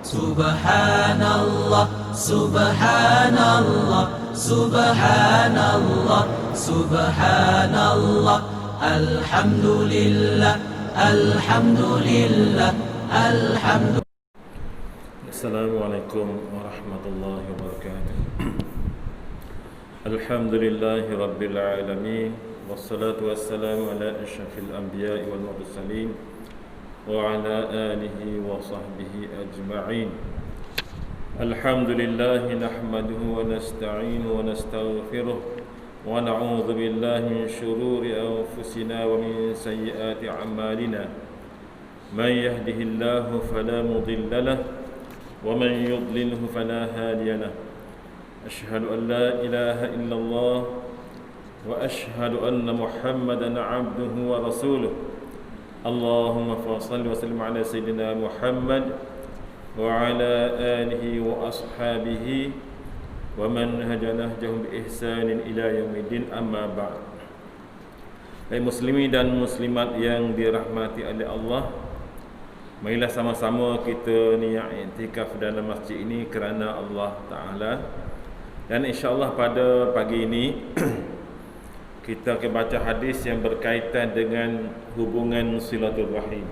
Subhanallah, Subhanallah, Subhanallah, Subhanallah. Alhamdulillah, Alhamdulillah, Alhamdulillah. Assalamualaikum warahmatullahi wabarakatuh. Alhamdulillahi rabbil alamin, wassalatu wassalamu ala asyrafil anbiya'i wal mursalin wa ala alihi wa sahbihi ajma'in. Alhamdulillahi nahmaduhu wa nasta'inu wa nastaghfiruh wa na'udzu billahi min shururi anfusina wa min sayyiati a'malina. Man yahdihillahu fala mudilla lahu ومن يضلله فلا هادي له أشهد أن لا إله إلا الله وأشهد أن محمدا عبده ورسوله اللهم صل وسلم على سيدنا محمد وعلى آله وأصحابه ومن هج نهجهم بإحسان إلى يوم الدين أما بعد. Hai muslimin dan muslimat yang dirahmati oleh Allah, marilah sama-sama kita niat iktikaf dalam masjid ini kerana Allah Ta'ala. Dan insya-Allah pada pagi ini kita akan baca hadis yang berkaitan dengan hubungan silaturahim.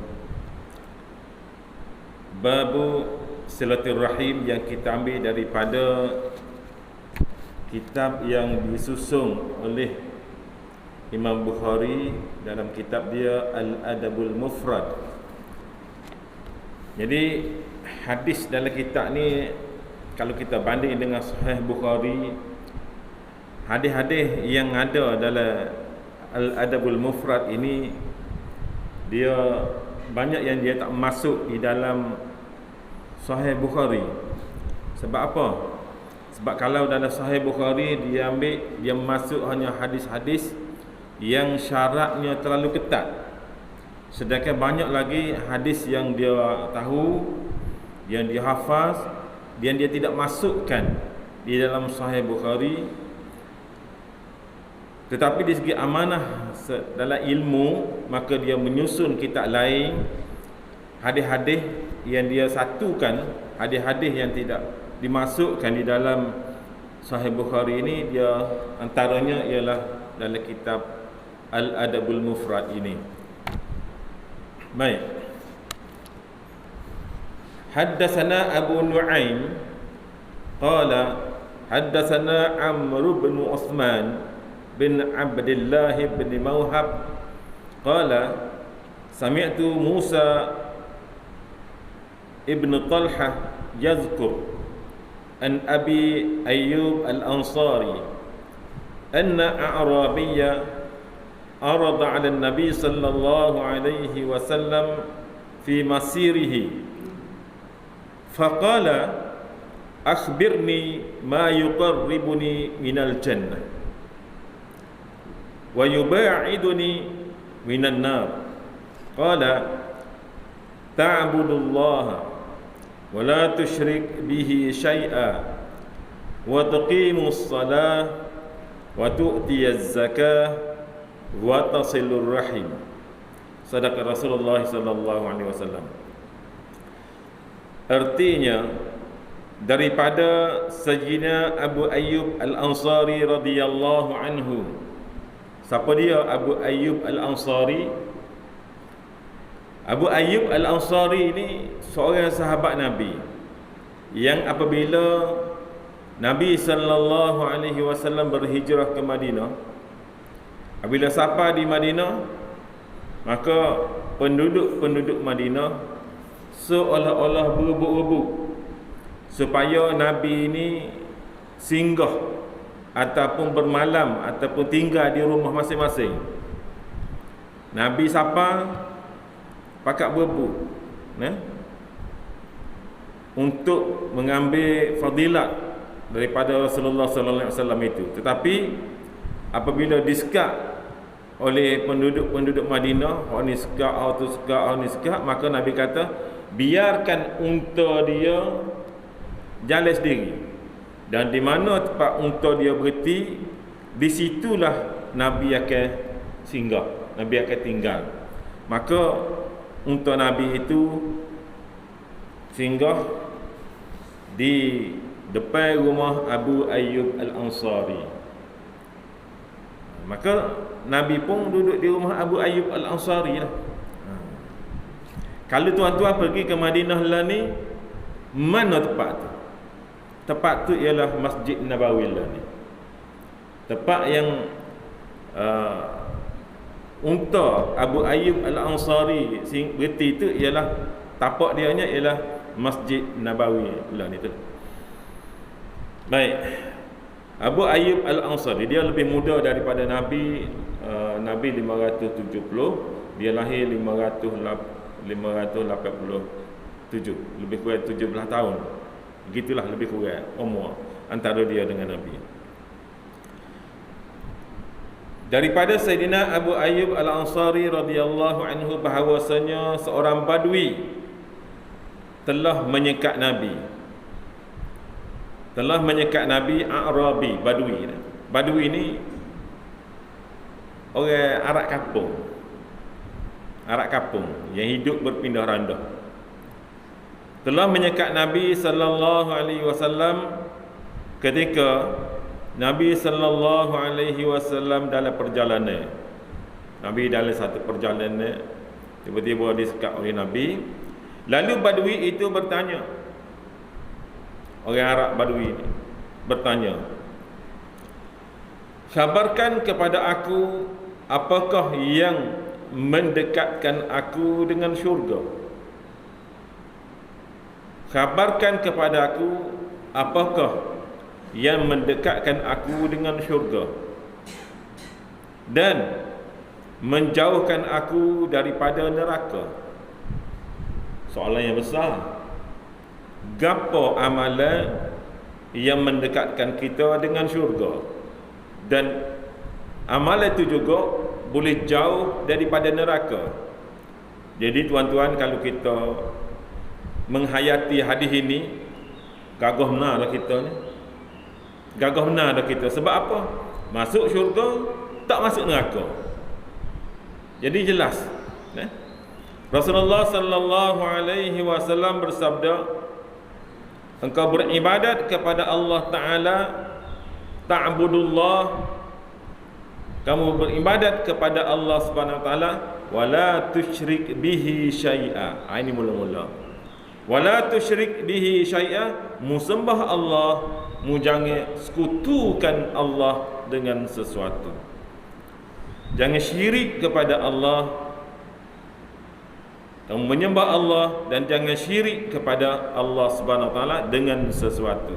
Babu silaturahim yang kita ambil daripada kitab yang disusun oleh Imam Bukhari dalam kitab dia Al-Adabul Mufrad. Jadi hadis dalam kitab ni kalau kita banding dengan Sahih Bukhari, hadis-hadis yang ada dalam Al-Adabul Mufrad ini dia banyak yang dia tak masuk di dalam Sahih Bukhari. Sebab apa? Sebab kalau dalam Sahih Bukhari dia masuk hanya hadis-hadis yang syaratnya terlalu ketat. Sedangkan banyak lagi hadis yang dia tahu, yang dia hafaz, yang dia tidak masukkan di dalam Sahih Bukhari. Tetapi di segi amanah dalam ilmu, maka dia menyusun kitab lain, hadis-hadis yang dia satukan, hadis-hadis yang tidak dimasukkan di dalam Sahih Bukhari ini, dia antaranya ialah dalam kitab Al-Adabul Mufrad ini. Baik. Haddatsana Abu Nu'aim qala haddatsana Amr bin Uthman bin Abdullah bin Mawhab qala sami'tu Musa ibn Talha yazkur an Abi Ayyub al-Ansari anna a'rabiyya عرض على النبي صلى الله عليه وسلم في مسيره فقال أخبرني ما يقربني من الجنة ويباعدني من النار قال تعبد الله ولا تشرك به شيئا وتقيم الصلاة وتؤتي الزكاة wa tasilur rahim. Sadaqa Rasulullah sallallahu alaihi wasallam. Artinya daripada Sayyidina Abu Ayyub Al-Ansari radhiyallahu anhu. Siapa dia Abu Ayyub Al-Ansari? Abu Ayyub Al-Ansari ini seorang sahabat Nabi yang apabila Nabi sallallahu alaihi wasallam berhijrah ke Madinah, apabila sampai di Madinah, maka penduduk-penduduk Madinah seolah-olah berebut-rebut supaya Nabi ini singgah ataupun bermalam ataupun tinggal di rumah masing-masing. Nabi sampai pakat berebut untuk mengambil fadilat daripada Rasulullah sallallahu alaihi wasallam itu. Tetapi apabila disekat oleh penduduk-penduduk Madinah, orang ni sekak, orang tu sekak, orang ni sekak, maka Nabi kata biarkan unta dia jalan sendiri, dan di mana tempat unta dia berhenti, di situlah Nabi akan singgah, Nabi akan tinggal. Maka unta Nabi itu singgah di depan rumah Abu Ayyub Al-Ansari. Maka Nabi pun duduk di rumah Abu Ayyub Al-Ansari lah. Kalau tuan-tuan pergi ke Madinah lah ni, mana tempat tu? Tempat tu ialah Masjid Nabawi lah ni. Tempat yang unta Abu Ayyub Al-Ansari berhenti tu ialah tapak dia nya ialah Masjid Nabawi lah ni tu. Baik. Abu Ayyub Al-Ansari dia lebih muda daripada Nabi. Nabi 570, dia lahir 587, lebih kurang 17 tahun. Begitulah lebih kurang umur antara dia dengan Nabi. Daripada Sayyidina Abu Ayyub Al-Ansari radhiyallahu anhu bahawasanya seorang badui telah menyekat Nabi. Telah menyekat Nabi A'rabi, badui. Badui ni orang Arab kampung. Arab kampung yang hidup berpindah randah. Telah menyekat Nabi sallallahu alaihi wasallam ketika Nabi sallallahu alaihi wasallam dalam perjalanan. Nabi dalam satu perjalanan tiba-tiba disekat oleh Nabi. Lalu badui itu bertanya. Orang Arab badui ini bertanya, "Khabarkan kepada aku apakah yang mendekatkan aku dengan syurga? Khabarkan kepada aku apakah yang mendekatkan aku dengan syurga dan menjauhkan aku daripada neraka?" Soalan yang besar. Gapo amalan yang mendekatkan kita dengan syurga, dan amalan itu juga boleh jauh daripada neraka. Jadi tuan-tuan, kalau kita menghayati hadis ini, gagah benar dah kita ni. Gagah benar dah kita. Sebab apa? Masuk syurga, tak masuk neraka. Jadi jelas. Rasulullah sallallahu alaihi wasallam bersabda, engkau beribadat kepada Allah Ta'ala, ta'budullah, kamu beribadat kepada Allah Subhanahu Wa Ta'ala, wala tusyrik bihi syai'a. Ini mula-mula. Wala tusyrik bihi syai'a, mu sembah Allah, mu jangan sekutukan Allah dengan sesuatu. Jangan syirik kepada Allah. Kamu menyembah Allah dan jangan syirik kepada Allah Subhanahu Wa Taala dengan sesuatu.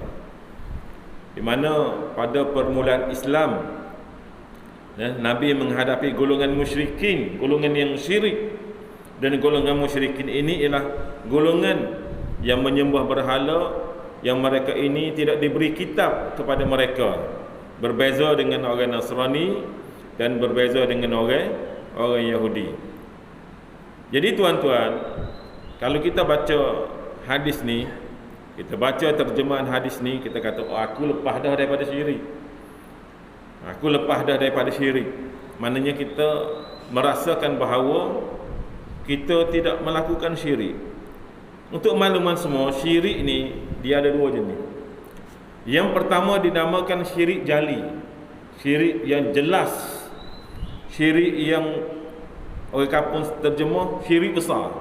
Di mana pada permulaan Islam, Nabi menghadapi golongan musyrikin, golongan yang syirik, dan golongan musyrikin ini ialah golongan yang menyembah berhala, yang mereka ini tidak diberi kitab kepada mereka, berbeza dengan orang Nasrani dan berbeza dengan orang Yahudi. Jadi tuan-tuan, kalau kita baca hadis ni, kita baca terjemahan hadis ni, kita kata, oh, aku lepas dah daripada syirik. Aku lepas dah daripada syirik. Maknanya kita merasakan bahawa kita tidak melakukan syirik. Untuk makluman semua, syirik ni dia ada dua jenis. Yang pertama dinamakan syirik jali, syirik yang jelas, syirik yang orang kampung terjemah syirik besar.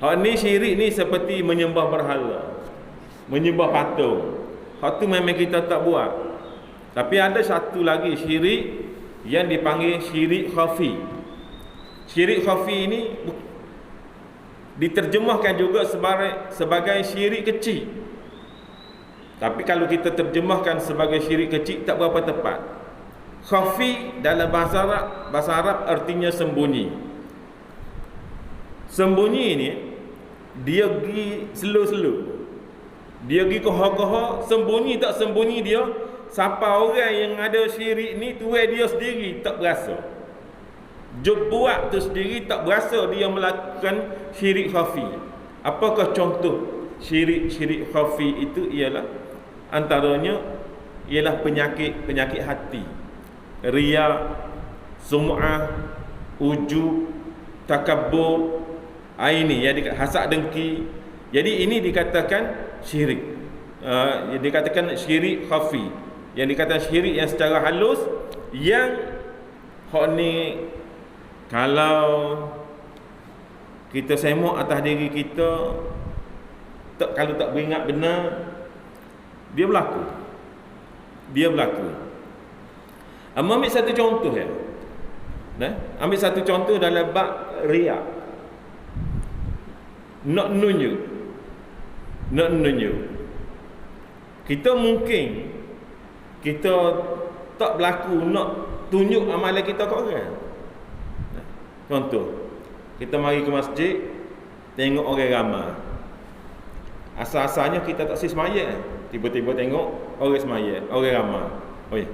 Hak ni syirik ni seperti menyembah berhala, menyembah patung. Hak tu memang kita tak buat. Tapi ada satu lagi syirik yang dipanggil syirik khafi. Syirik khafi ini diterjemahkan juga sebagai syirik kecil. Tapi kalau kita terjemahkan sebagai syirik kecil tak berapa tepat. Khafi dalam bahasa Arab artinya sembunyi. Sembunyi ni dia pergi slow-slow. Dia pergi kohok-kohok, sembunyi tak sembunyi dia. Siapa orang yang ada syirik ni, tuai dia sendiri tak berasa. Buat tu sendiri tak berasa dia melakukan syirik khafi. Apakah contoh syirik khafi itu? Ialah antaranya ialah penyakit hati. Riya, sum'ah, ujub, takabbur, ini yang hasad dengki, Jadi ini dikatakan syirik. Dikatakan syirik khafi. Yang dikatakan syirik yang secara halus, yang hak ni kalau kita semok atas diri kita, kalau tak beringat benar, dia berlaku. Ambil satu contoh ya. Ambil satu contoh dalam bab riak. Nak nunjuk. Kita mungkin kita tak berlaku nak tunjuk amalan kita kat orang. Contoh, kita mari ke masjid, tengok orang ramai. Asal-asalnya kita tak semaya, tiba-tiba tengok orang semaya, orang ramai. Oi,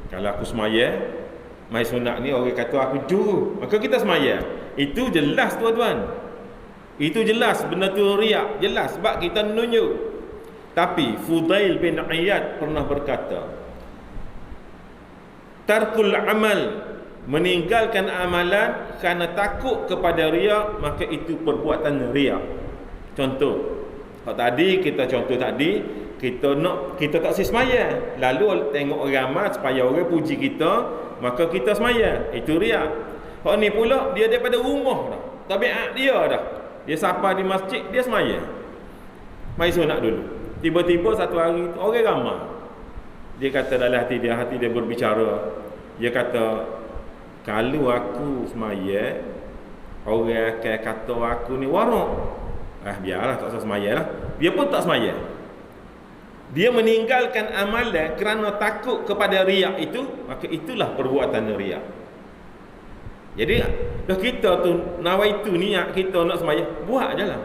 kalau aku semaya, mai sunat ni orang kata aku juru, maka kita semaya. Itu jelas tuan-tuan. Itu jelas benda tu riak, jelas sebab kita nunjuk. Tapi Fudail bin Iyad pernah berkata, tarkul amal, meninggalkan amalan kerana takut kepada riak, maka itu perbuatan riak. Contoh, kita tak semaya, lalu tengok orang ramai supaya orang puji kita, maka kita semaya, itu riak. Hak ni pula dia daripada rumah dah, tabiat dia dah, dia sapa di masjid, dia semaya, mai sunat dulu. Tiba-tiba satu hari tu orang ramai, dia kata dalam hati dia berbicara, dia kata, kalau aku semaya, orang akan kata aku ni warak. Biarlah, tak usah semaya lah. Dia pun tak semaya. Dia meninggalkan amalan kerana takut kepada riak itu, maka itulah perbuatan riak. Jadi dah kita tu nawaitu niat kita nak semaya, buat je lah.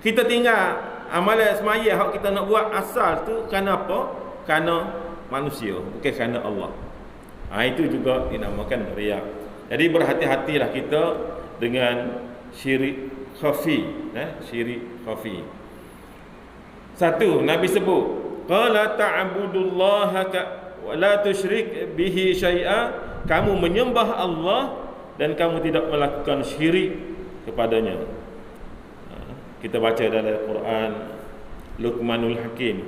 Kita tinggal amalan semaya hak kita nak buat asal tu kerana apa? Kerana manusia, bukan kerana Allah. Itu juga dinamakan riak. Jadi berhati-hatilah kita dengan syirik khafi. Syirik khafi. Satu, Nabi sebut, qala ta'budullaha wa la tusyrik bihi syai'a, kamu menyembah Allah dan kamu tidak melakukan syirik kepadanya. Kita baca dalam Quran, Luqmanul Hakim,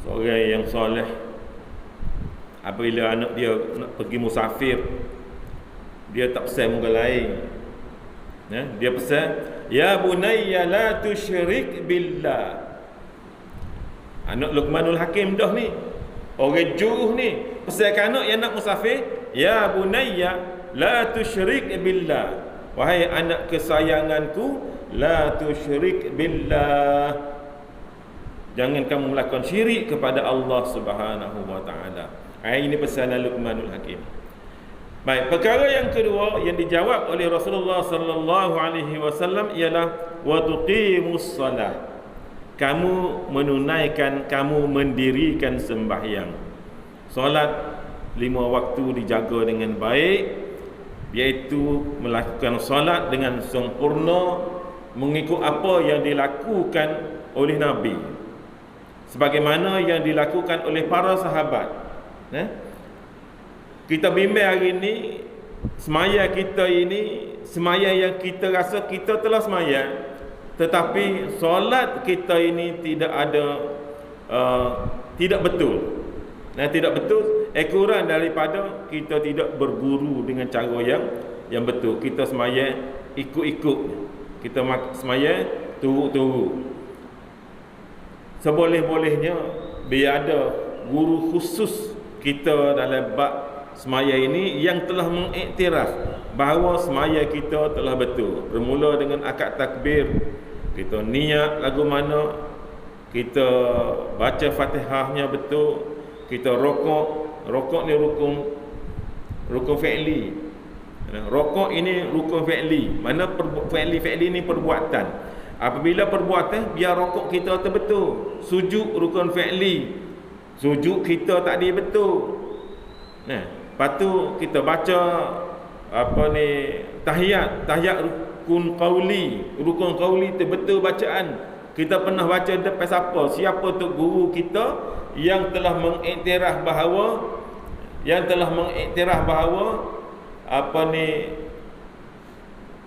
seorang yang soleh, apabila anak dia nak pergi musafir, dia tak pesan muka lain. Dia pesan, ya bunayya la tusyrik billah. Anak Luqmanul Hakim dah ni, orang juruh ni, pesan ke anak yang nak musafir, ya bunayya la tusyrik billah. Wahai anak kesayanganku, la tusyrik billah, jangan kamu melakukan syirik kepada Allah Subhanahu wa taala. Ini pesanan Luqmanul Hakim. Baik, perkara yang kedua yang dijawab oleh Rasulullah sallallahu alaihi wasallam ialah wa tuqimus salah. Kamu menunaikan, kamu mendirikan sembahyang. Solat 5 waktu dijaga dengan baik, iaitu melakukan solat dengan sempurna mengikut apa yang dilakukan oleh Nabi, sebagaimana yang dilakukan oleh para sahabat. Kita bimbang hari ni, semaya kita ini, semaya yang kita rasa kita telah semaya, tetapi solat kita ini tidak ada, tidak betul. Tidak betul, kurang daripada kita tidak berguru dengan cara yang betul. Kita semaya ikut-ikut, kita semaya turut-turut. Seboleh-bolehnya biar ada guru khusus kita dalam bab semaya ini yang telah mengiktiraf bahawa semaya kita telah betul. Bermula dengan akad takbir, kita niat lagu mana, kita baca Fatihahnya betul, kita rokok ni rukun fi'li. Rokok ini rukun fi'li. Mana fi'li ni perbuatan. Apabila perbuatan, biar rokok kita betul. Sujud rukun fi'li. Sujud kita tadi betul. Lepas tu kita baca tahiyat rukun qauli. Rukun qauli tu betul bacaan. Kita pernah baca depan siapa tu guru kita yang telah mengiktiraf bahawa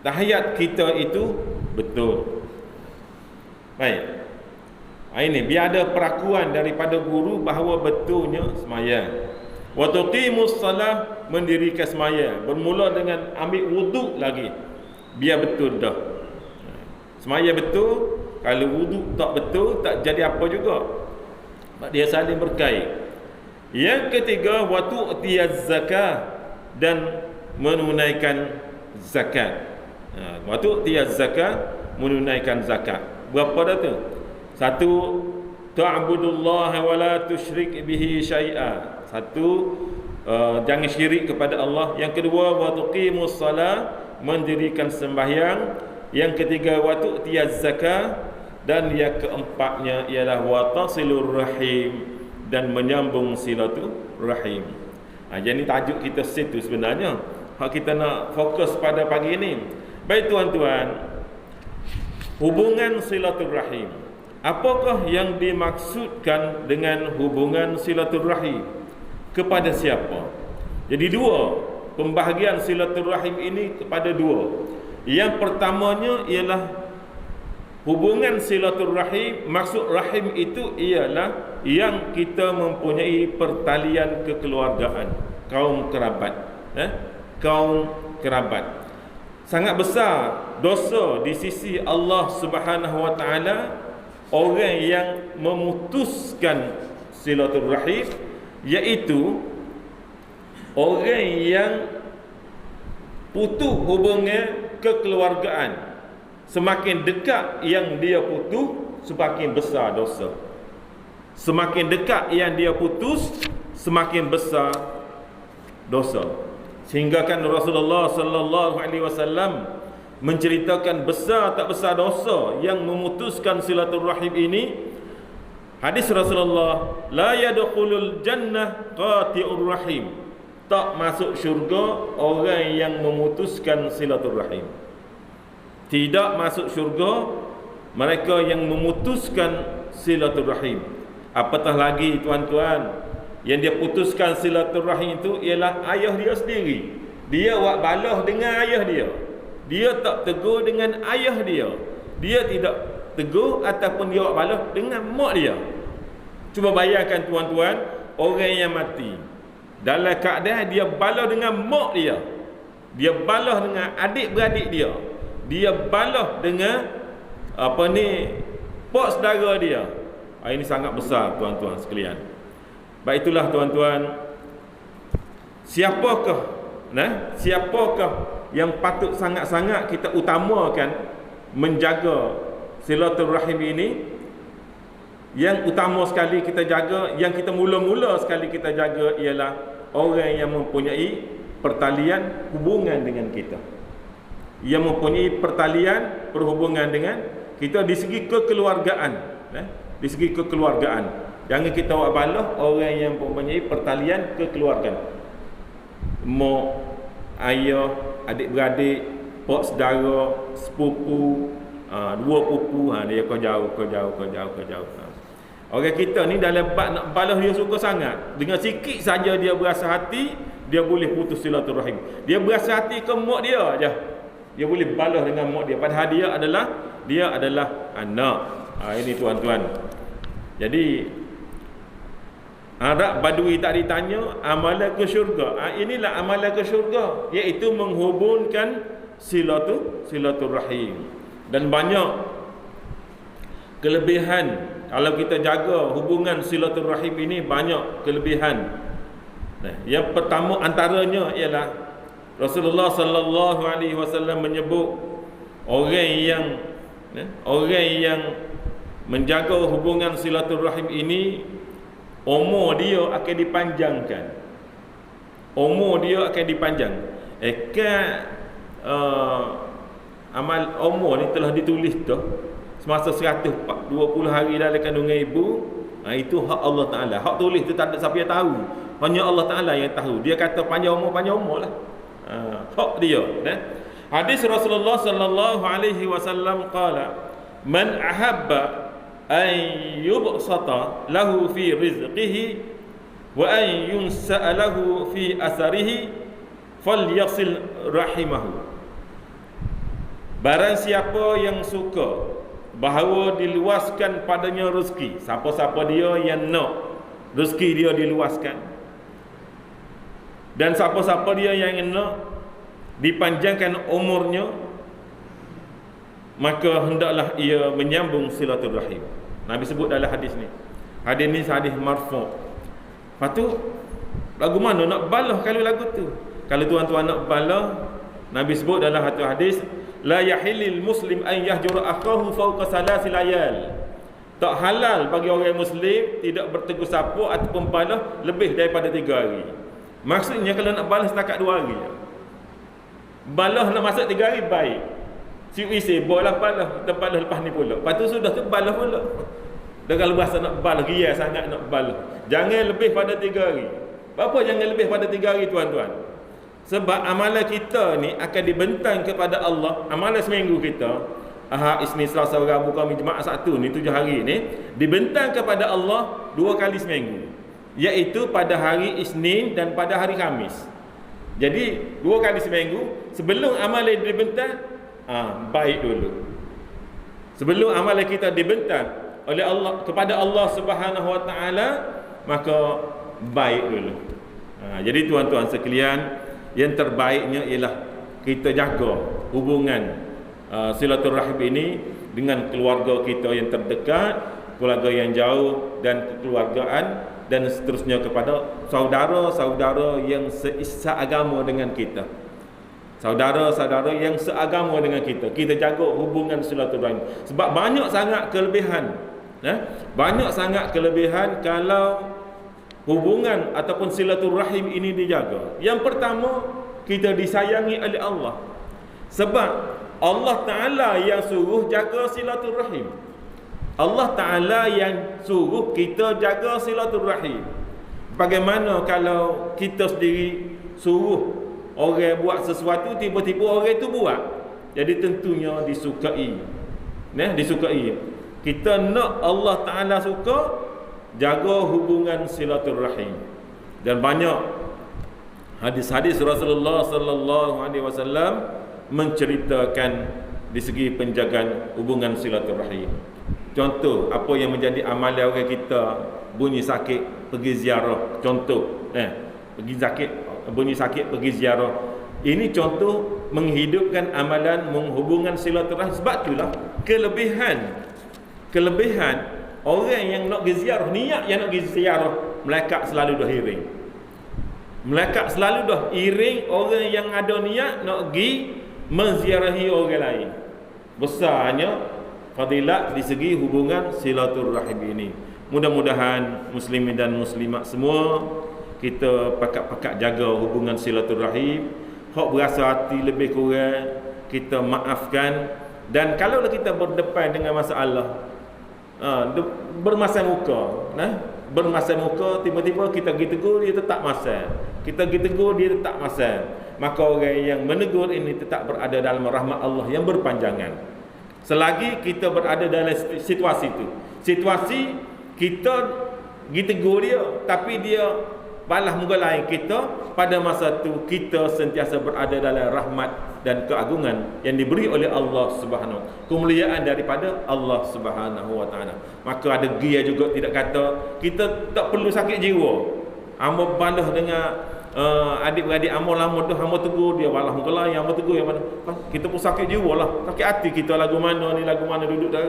tahiyat kita itu betul. Baik. Ini biar ada perakuan daripada guru bahawa betulnya sembahyang. Wa tuqimus salah, mendirikan sembahyang. Bermula dengan ambil wuduk lagi. Biar betul dah. Sembahyang betul, kalau wuduk tak betul tak jadi apa juga. Dia saling berkait. Yang ketiga, wa tu'tiyaz zakah, dan menunaikan zakat. Wa tu'tiyaz zakah, menunaikan zakat. Berapa dah tu? Satu, ta'budullaha wa la tusyrik bihi syai'a. Satu, jangan syirik kepada Allah. Yang kedua, wa tuqimus salah, mendirikan sembahyang. Yang ketiga, wa tu'tiyaz zakah, dan yang keempatnya ialah wa tasilur rahim, dan menyambung silaturahim. Jadi tajuk kita situ sebenarnya. Hak kita nak fokus pada pagi ini. Baik tuan-tuan, hubungan silaturahim. Apakah yang dimaksudkan dengan hubungan silaturahim? Kepada siapa? Jadi dua, pembahagian silaturahim ini kepada dua. Yang pertamanya ialah hubungan silaturahim. Maksud rahim itu ialah yang kita mempunyai pertalian kekeluargaan, kaum kerabat. Kaum kerabat. Sangat besar dosa di sisi Allah Subhanahu wa taala orang yang memutuskan silaturahim, iaitu orang yang putus hubungan kekeluargaan. Semakin dekat yang dia putus, semakin besar dosa. Semakin dekat yang dia putus, semakin besar dosa. Sehingga kan Rasulullah sallallahu alaihi wasallam menceritakan besar tak besar dosa yang memutuskan silaturahim ini. Hadis Rasulullah, la yadkhulul jannah qati'ur rahim. Tak masuk syurga orang yang memutuskan silaturahim. Tidak masuk syurga mereka yang memutuskan silaturahim. Apatah lagi tuan-tuan, yang dia putuskan silaturahim itu ialah ayah dia sendiri. Dia buat balah dengan ayah dia. Dia tak tegur dengan ayah dia. Dia tidak tegur ataupun dia buat balah dengan mak dia. Cuba bayangkan tuan-tuan, orang yang mati dalam keadaan dia balah dengan mak dia, dia balah dengan adik-beradik dia, dia balah dengan pak saudara dia. Ini sangat besar tuan-tuan sekalian. Baik, itulah tuan-tuan, siapakah yang patut sangat-sangat kita utamakan menjaga silaturahim ini. Yang utama sekali kita jaga, yang kita mula-mula sekali kita jaga ialah orang yang mempunyai pertalian hubungan dengan kita, yang mempunyai pertalian perhubungan dengan kita di segi kekeluargaan. Di segi kekeluargaan, jangan kita buat balah orang yang mempunyai pertalian kekeluargaan. Mak, ayah, adik-beradik, pak saudara, sepupu, dua pupu, dia kau jauh. Orang kita ni dalam bab nak balas dia suka sangat. Dengan sikit saja dia berasa hati, dia boleh putus silaturahim. Dia berasa hati ke mak dia aja, dia boleh balas dengan mak dia, padahal dia adalah anak. Ini tuan-tuan. Jadi Arab Badui tak ditanya amalan ke syurga. Inilah amalan ke syurga, iaitu menghubungkan silaturahim. Dan banyak kelebihan kalau kita jaga hubungan silaturahim ini, banyak kelebihan. Yang pertama antaranya ialah Rasulullah sallallahu alaihi wasallam menyebut orang yang menjaga hubungan silaturahim ini, umur dia akan dipanjangkan. Umur dia akan dipanjang. Amal umur ni telah ditulis dah semasa 120 hari dalam kandungan ibu. Itu hak Allah Ta'ala. Hak tulis tu tak ada siapa yang tahu, hanya Allah Ta'ala yang tahu. Dia kata panjang umur lah. Hak dia. Hadis Rasulullah sallallahu alaihi wasallam qala, man ahabba an yubsata lahu fi rizqihi wa an yunsa'a lahu fi asarihi falyasil rahimahu. Barang siapa yang suka bahawa diluaskan padanya rezeki. Siapa-siapa dia yang nak rezeki dia diluaskan, dan siapa-siapa dia yang nak dipanjangkan umurnya, maka hendaklah ia menyambung silaturahim. Nabi sebut dalam hadis ni. Hadis ni hadis marfu'. Lepas tu, lagu mana nak balah kalau lagu tu? Kalau tuan-tuan nak balah, Nabi sebut dalam satu hadis, la yahillil muslim an yahjura akahu fawqa salasil layal. Tak halal bagi orang muslim tidak bertegur sapa ataupun balah lebih daripada 3 hari. Maksudnya kalau nak balah setakat 2 hari. Balah nak masuk 3 hari baik. Si isi boleh balah, kita balah lepas ni pula. Lepas tu sudah tu balah pula. Dan kalau bahasa nak balah, ria sangat nak balah. Jangan lebih pada 3 hari. Apa jangan lebih pada 3 hari tuan-tuan? Sebab amalan kita ni akan dibentang kepada Allah. Amalan seminggu kita, Ahad, Isnin, Selasa, Rabu, Khamis, Jumaat, Sabtu ni 7 hari ni dibentang kepada Allah 2 kali seminggu, iaitu pada hari Isnin dan pada hari Khamis. Jadi 2 kali seminggu sebelum amalan dibentang, baik dulu. Sebelum amalan kita dibentang oleh Allah kepada Allah Subhanahu Wa Taala, maka baik dulu. Jadi tuan-tuan sekalian, yang terbaiknya ialah kita jaga hubungan silaturahim ini dengan keluarga kita yang terdekat, keluarga yang jauh, dan kekeluargaan, dan seterusnya kepada saudara-saudara yang seagama dengan kita. Saudara-saudara yang seagama dengan kita, kita jaga hubungan silaturahim. Sebab banyak sangat kelebihan, banyak sangat kelebihan kalau hubungan ataupun silaturahim ini dijaga. Yang pertama, kita disayangi oleh Allah. Sebab Allah Ta'ala yang suruh jaga silaturahim. Allah Ta'ala yang suruh kita jaga silaturahim. Bagaimana kalau kita sendiri suruh orang buat sesuatu, tiba-tiba orang itu buat? Jadi tentunya disukai. Disukai. Kita nak Allah Ta'ala suka, jaga hubungan silaturahim. Dan banyak hadis-hadis Rasulullah sallallahu alaihi wasallam menceritakan di segi penjagaan hubungan silaturahim. Contoh, apa yang menjadi amalan orang kita, bunyi sakit pergi ziarah. Contoh, pergi sakit, bunyi sakit pergi ziarah. Ini contoh menghidupkan amalan menghubungkan silaturahim. Sebab itulah kelebihan orang yang nak pergi ziarah, niat yang nak pergi ziarah, malaikat selalu dah iring. Malaikat selalu dah iring orang yang ada niat nak pergi menziarahi orang lain. Besarnya fadilat di segi hubungan silaturahim ini. Mudah-mudahan muslimin dan muslimat semua kita pakat-pakat jaga hubungan silaturahim. Hak berasa hati lebih kurang kita maafkan. Dan kalau kita berdepan dengan masalah, bermasam muka, bermasam muka, tiba-tiba kita pergi tegur, dia tetap masam. Kita pergi tegur, dia tetap masam. Maka orang yang menegur ini tetap berada dalam rahmat Allah yang berpanjangan. Selagi kita berada dalam situasi itu, situasi kita pergi tegur dia, tapi dia balas muka lain kita, pada masa itu kita sentiasa berada dalam rahmat dan keagungan yang diberi oleh Allah Subhanahu wa taala, kemuliaan daripada Allah Subhanahu wa taala. Maka ada dia juga tidak kata kita tak perlu sakit jiwa. Amo balas dengan adik-beradik amo lama dah, amo tegur dia balas muka lain, amo tegur yang mana. Kita pun sakit jiwa lah, sakit hati kita, lagu mana ni, lagu mana duduk dah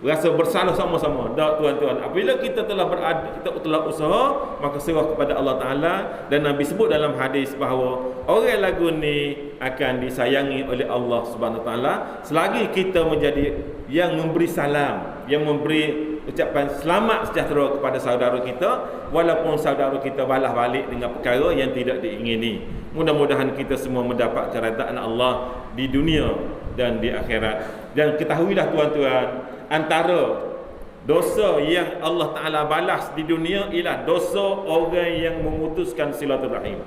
rasa bersalah sama-sama. Tak tuan-tuan, apabila kita telah berada, kita telah usaha, maka serah kepada Allah Ta'ala. Dan Nabi sebut dalam hadis bahawa orang lagu ni akan disayangi oleh Allah Subhanahu Wa Ta'ala selagi kita menjadi yang memberi salam, yang memberi ucapan selamat sejahtera kepada saudara kita, walaupun saudara kita balas balik dengan perkara yang tidak diingini. Mudah-mudahan kita semua mendapat keredaan Allah di dunia dan di akhirat. Dan ketahuilah tuan-tuan, antara dosa yang Allah Ta'ala balas di dunia ialah dosa orang yang memutuskan silaturahim.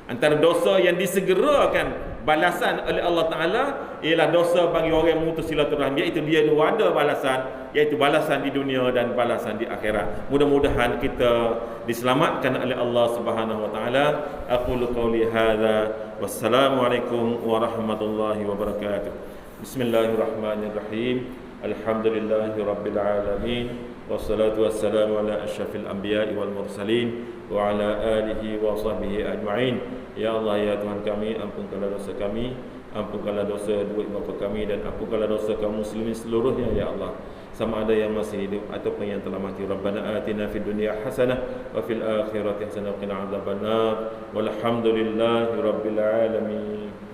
Antara dosa yang disegerakan balasan oleh Allah Ta'ala ialah dosa bagi orang yang memutus silaturahim, iaitu dia dua ada balasan, iaitu balasan di dunia dan balasan di akhirat. Mudah-mudahan kita diselamatkan oleh Allah Subhanahu wa taala. Aqulu qauli hadza, wassalamualaikum warahmatullahi wabarakatuh. Bismillahirrahmanirrahim. Alhamdulillahi Rabbil Alamin. Wassalatu wassalamu ala asyrafil anbiya'i wal mursalin wa ala alihi wa sahbihi ajma'in. Ya Allah, ya Tuhan kami, ampunkanlah dosa kami, ampunkanlah dosa dua ibu bapa kami, dan ampunkanlah dosa kaum muslimin seluruhnya ya Allah, sama ada yang masih hidup ataupun yang telah mati. Rabbana atina fid dunya hasanah wa fil akhirati hasanah wa qina adzabannar. Walhamdulillahi rabbil alamin.